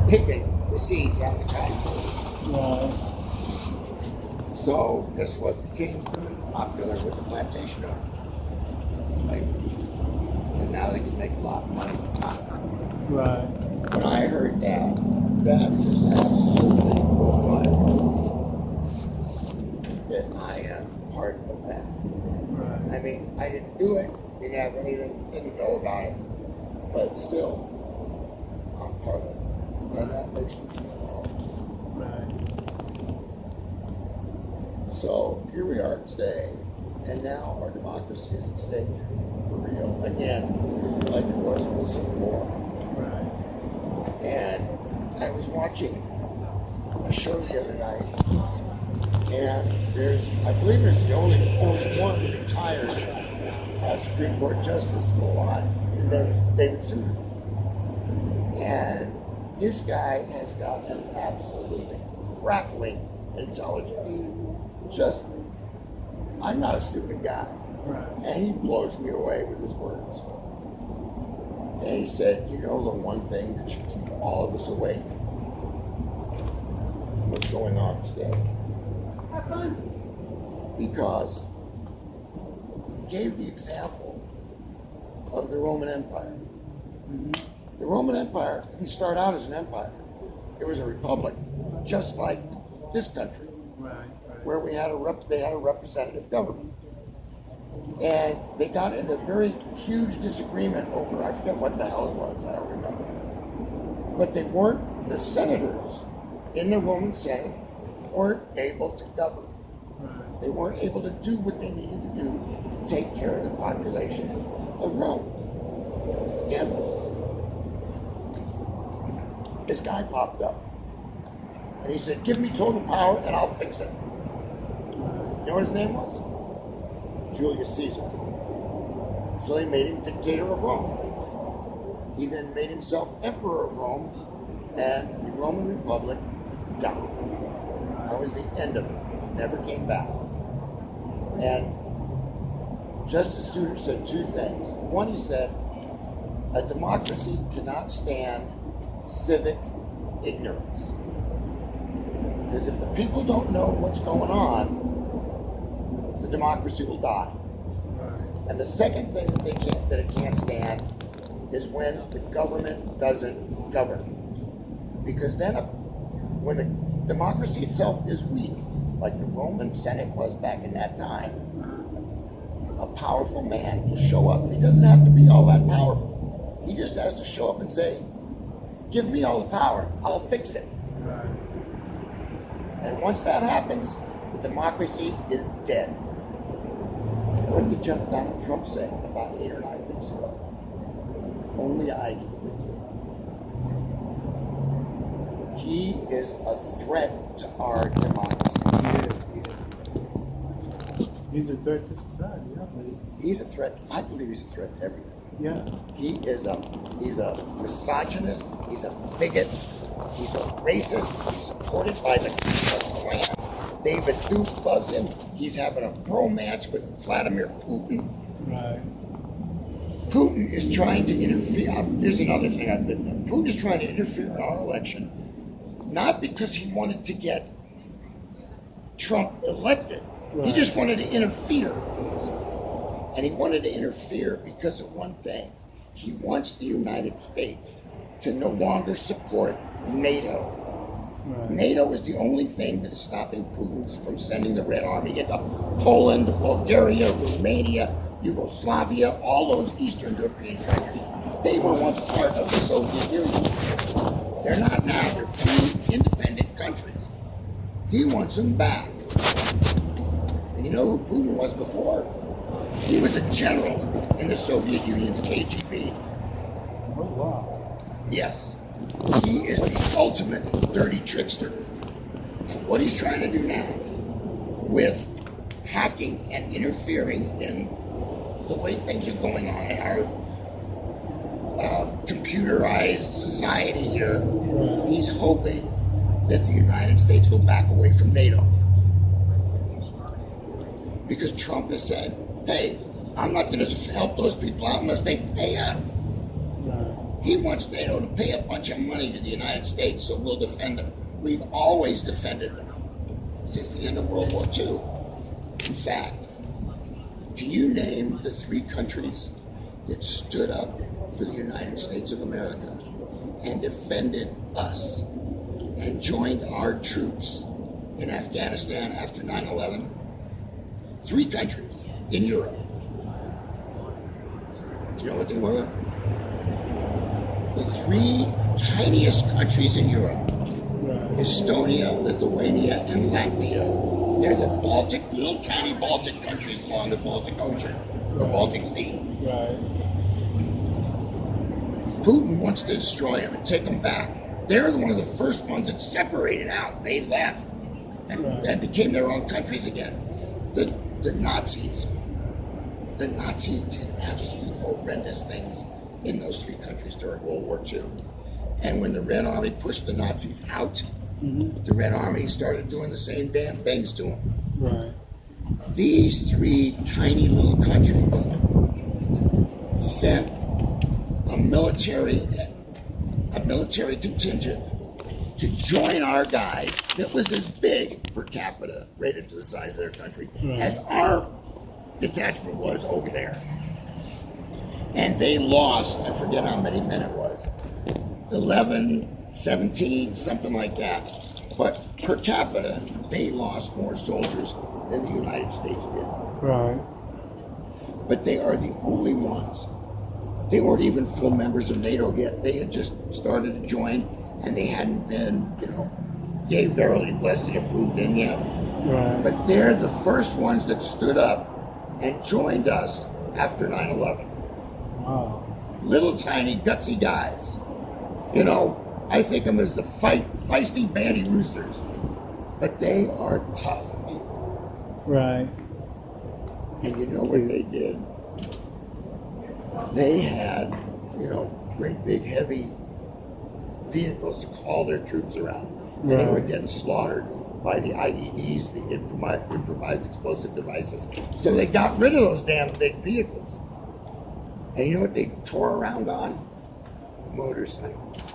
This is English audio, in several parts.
picking the seeds out of the cotton field. Right. So guess what became popular with the plantation owners? Slavery. Because now they can make a lot of money. Right. When I heard that, that was absolutely wild. That I am part of that. Right. I mean, I didn't do it, didn't have anything, didn't know about it, but still, I'm part of it. And that makes me feel wrong. Right. So here we are today, and now our democracy is at stake for real again, like it was with the Civil War. Right. And I was watching a show the other night, and I believe there's the only one retired Supreme Court justice still alive. His name is David Souter. And this guy has got an absolutely crackling intelligence. Just, I'm not a stupid guy. Right. And he blows me away with his words. And he said, you know, the one thing that should keep all of us awake? What's going on today? Have fun. Because he gave the example of the Roman Empire. Mm-hmm. The Roman Empire didn't start out as an empire. It was a republic, just like this country, Right. where they had a representative government. And they got in a very huge disagreement over, I forget what the hell it was, I don't remember. But the senators in the Roman Senate weren't able to govern. Right. They weren't able to do what they needed to do to take care of the population of Rome. And this guy popped up. And he said, give me total power and I'll fix it. You know what his name was? Julius Caesar. So they made him dictator of Rome. He then made himself emperor of Rome, and the Roman Republic died. That was the end of it. It never came back. And Justice Souter said two things. One, he said, a democracy cannot stand civic ignorance. Because if the people don't know what's going on, the democracy will die. Right. And the second thing that it can't stand is when the government doesn't govern. Because then when the democracy itself is weak, like the Roman Senate was back in that time, a powerful man will show up, and he doesn't have to be all that powerful. He just has to show up and say, give me all the power, I'll fix it. Right. And once that happens, the democracy is dead. What did Donald Trump say about 8 or 9 weeks ago? Only I can fix it. He is a threat to our democracy. He is. He's a threat to society, I believe. He's a threat. I believe he's a threat to everything. Yeah. He's a misogynist. He's a bigot. He's a racist. He's supported by the Ku Klux Klan. David Duke loves him. He's having a bromance with Vladimir Putin. Right. Putin is trying to interfere. There's another thing I've been doing. Putin is trying to interfere in our election, not because he wanted to get Trump elected. Right. He just wanted to interfere. And he wanted to interfere because of one thing. He wants the United States to no longer support NATO. Right. NATO is the only thing that is stopping Putin from sending the Red Army into Poland, Bulgaria, Romania, Yugoslavia, all those Eastern European countries. They were once part of the Soviet Union. They're not now. They're free, independent countries. He wants them back. And you know who Putin was before? He was a general in the Soviet Union's KGB. Oh, wow. Yes, he is the ultimate dirty trickster. And what he's trying to do now with hacking and interfering in the way things are going on in our computerized society here, he's hoping that the United States will back away from NATO. Because Trump has said, hey, I'm not going to help those people out unless they pay up. Right. He wants NATO to pay a bunch of money to the United States so we'll defend them. We've always defended them since the end of World War II. In fact, can you name the 3 countries that stood up for the United States of America and defended us and joined our troops in Afghanistan after 9/11? 3 countries in Europe. Do you know what they were? The 3 tiniest countries in Europe: Estonia, Lithuania, and Latvia. They're the little tiny Baltic countries along the Baltic Ocean, the Baltic Sea. Right. Putin wants to destroy them and take them back. They're one of the first ones that separated out. They left and became their own countries again. The Nazis did absolutely horrendous things in those 3 countries during World War II. And when the Red Army pushed the Nazis out, the Red Army started doing the same damn things to them. Right. These 3 tiny little countries sent a military contingent to join our guys that was as big per capita, rated to the size of their country, as our detachment was over there. And they lost, I forget how many men it was, 11, 17, something like that. But per capita, they lost more soldiers than the United States did. Right. But they are the only ones. They weren't even full members of NATO yet. They had just started to join, and they hadn't been, yea, verily blessed and approved in yet. Right. But they're the first ones that stood up and joined us after 9/11. Wow. Little tiny gutsy guys. I think of them as the feisty bandy roosters, but they are tough. Right. And you know what they did? They had, great big heavy vehicles to haul their troops around. And they were getting slaughtered by the IEDs, the improvised explosive devices. So they got rid of those damn big vehicles. And you know what they tore around on? Motorcycles.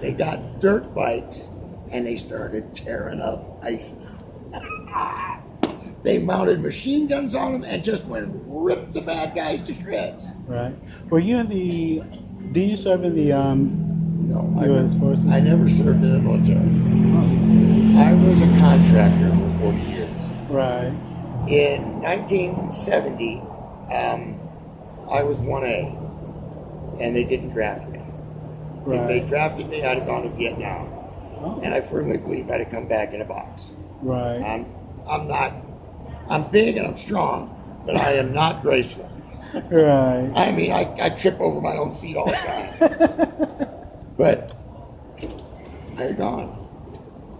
They got dirt bikes and they started tearing up ISIS. They mounted machine guns on them and just went rip the bad guys to shreds. Right. Were you did you serve in the No, U.S. forces? I never served in the military. Oh. I was a contractor for 40 years. Right. In 1970, I was 1A, and they didn't draft me. Right. If they drafted me, I'd have gone to Vietnam. Oh. And I firmly believe I'd have come back in a box. Right. I'm big and I'm strong, but I am not graceful. Right. I mean, I trip over my own feet all the time. But I had gone.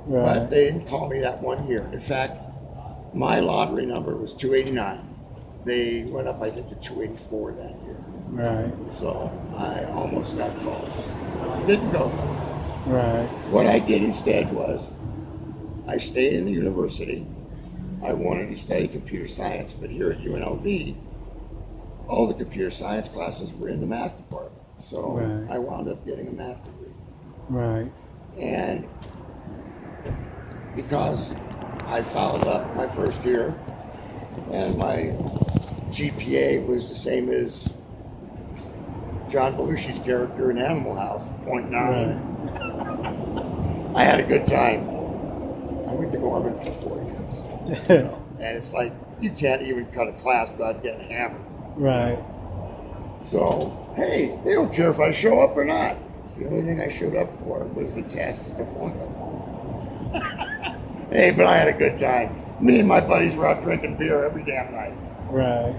Right. But they didn't call me that one year. In fact, my lottery number was 289. They went up, I think, to 284 that year. Right. So I almost got called. Didn't go. Right. What I did instead was I stayed in the university. I wanted to study computer science, but here at UNLV, all the computer science classes were in the math department. So I wound up getting a math degree. Right. And because I fouled up my first year and my GPA was the same as John Belushi's character in Animal House, 0.9. Right. I had a good time. I went to Gorman for 4 years. And it's like, you can't even cut a class without getting hammered. Right. So, hey, they don't care if I show up or not. It's the only thing I showed up for was the tests to flunk them. Hey, but I had a good time. Me and my buddies were out drinking beer every damn night. Right.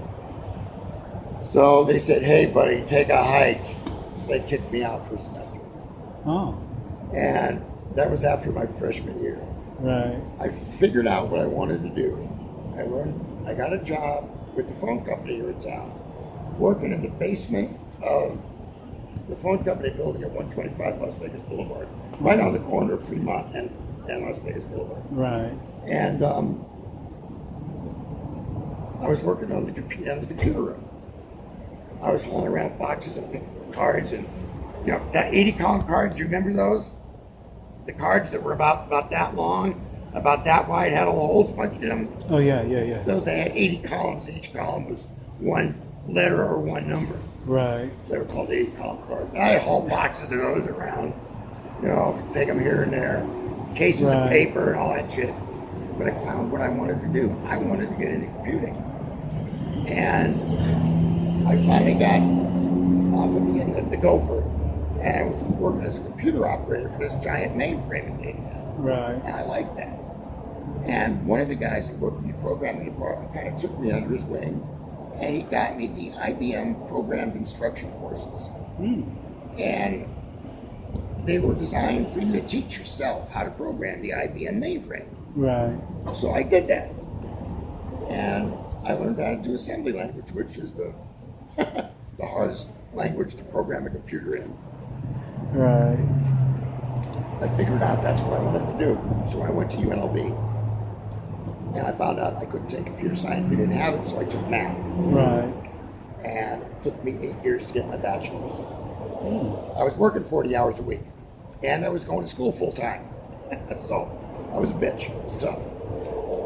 So they said, hey, buddy, take a hike. So they kicked me out for a semester. Oh. And that was after my freshman year. Right. I figured out what I wanted to do. I got a job with the phone company here in town, working in the basement of the phone company building at 125 Las Vegas Boulevard, right on the corner of Fremont and Las Vegas Boulevard. Right. And I was working on the computer room. I was hauling around boxes of cards and You know, that 80 column cards, you remember those? The cards that were about that long, about that wide, had all the holes punched in them. Oh, yeah. Those, they had 80 columns. Each column was one letter or one number. Right. So they were called 80 column cards. And I had whole boxes of those around. You know, take them here and there. Cases of Right. paper and all that shit. But I found what I wanted to do. I wanted to get into computing. And I finally got off of being the gopher. And I was working as a computer operator for this giant mainframe that they had. Right. And I liked that. And one of the guys that worked in the programming department kind of took me under his wing, and he got me the IBM programmed instruction courses. And they were designed for you to teach yourself how to program the IBM mainframe. Right. So I did that. And I learned how to do assembly language, which is the the hardest language to program a computer in. Right. I figured out that's what I wanted to do. So I went to UNLV. And I found out I couldn't take computer science. They didn't have it, so I took math. Right. And it took me 8 years to get my bachelor's. I was working 40 hours a week. And I was going to school full time. So I was a bitch. It was tough.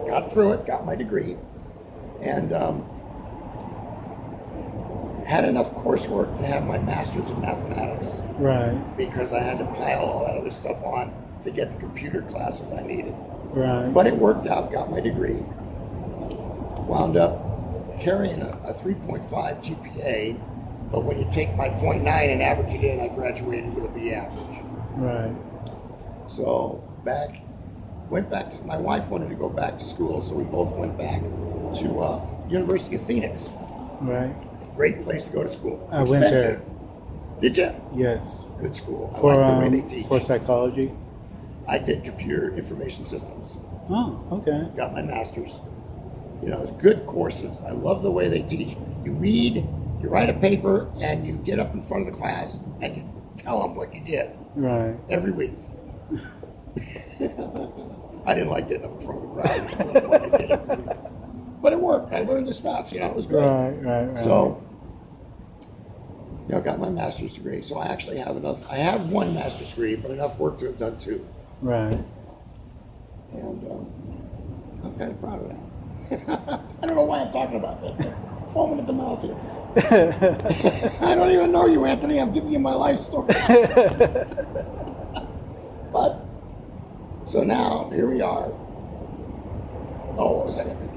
Got through it, got my degree, and had enough coursework to have my master's in mathematics. Right. Because I had to pile all that other stuff on to get the computer classes I needed. Right. But it worked out, got my degree. Wound up carrying a 3.5 GPA, but when you take my 0.9 and average it in, I graduated with a B average. Right. So went back to, my wife wanted to go back to school, so we both went back to University of Phoenix. Right. Great place to go to school. I went there. Did you? Yes. Good school. I For like the way they teach. for psychology. I did computer information systems. Oh, okay. Got my master's. You know, it's good courses. I love the way they teach. You read, you write a paper, and you get up in front of the class and you tell them what you did Right. every week. I didn't like getting up in front of the crowd and telling them what I did every week. But it worked. I learned the stuff. You know, it was great. Right. So, you know, got my master's degree. So I actually have enough. I have one master's degree, but enough work to have done two. Right. And I'm kind of proud of that. I don't know why I'm talking about this. I'm foaming at the mouth here. I don't even know you, Anthony. I'm giving you my life story. But, so now, here we are. Oh, what was I going to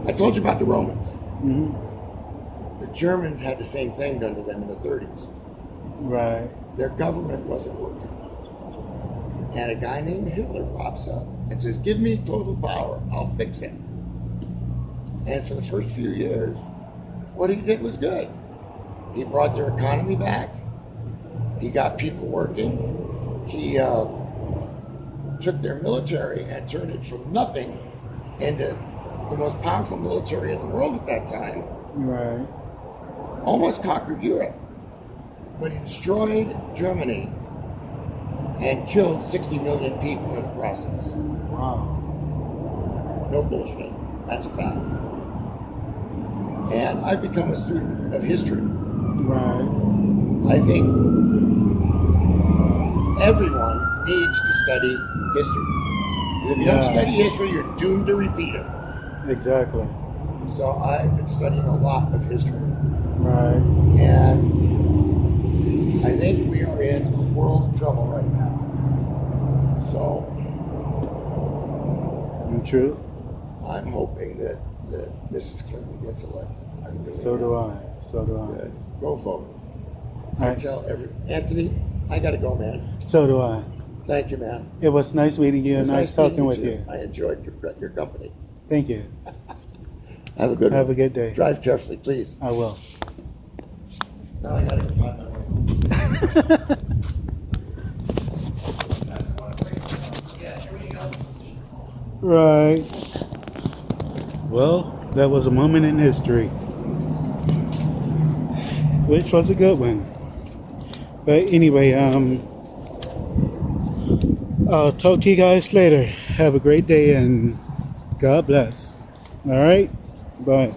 I told you about the Romans. Mm-hmm. The Germans had the same thing done to them in the 30s. Right. Their government wasn't working. And a guy named Hitler pops up and says, give me total power, I'll fix it. And for the first few years, what he did was good. He brought their economy back. He got people working. He took their military and turned it from nothing into the most powerful military in the world at that time. Right. Almost conquered Europe. But he destroyed Germany and killed 60 million people in the process. Wow. No bullshit. That's a fact. And I've become a student of history. Right. I think everyone needs to study history. If you don't study history, you're doomed to repeat it. Exactly. So I've been studying a lot of history. Right. And I think we are in world trouble right now. So True. I'm hoping that Mrs. Clinton gets elected. I really So am. do I. So do I. Good. Go vote. I Right. tell Anthony, I gotta go, man. So do I. Thank you, man. It was nice meeting you It and was nice meeting talking with too. you. I enjoyed your company. Thank you. Have a good Have one. a good day. Drive carefully, please. I will. Now I gotta go find my way. Right. Well, that was a moment in history, which was a good one. But anyway, I'll talk to you guys later. Have a great day and God bless. All right. Bye.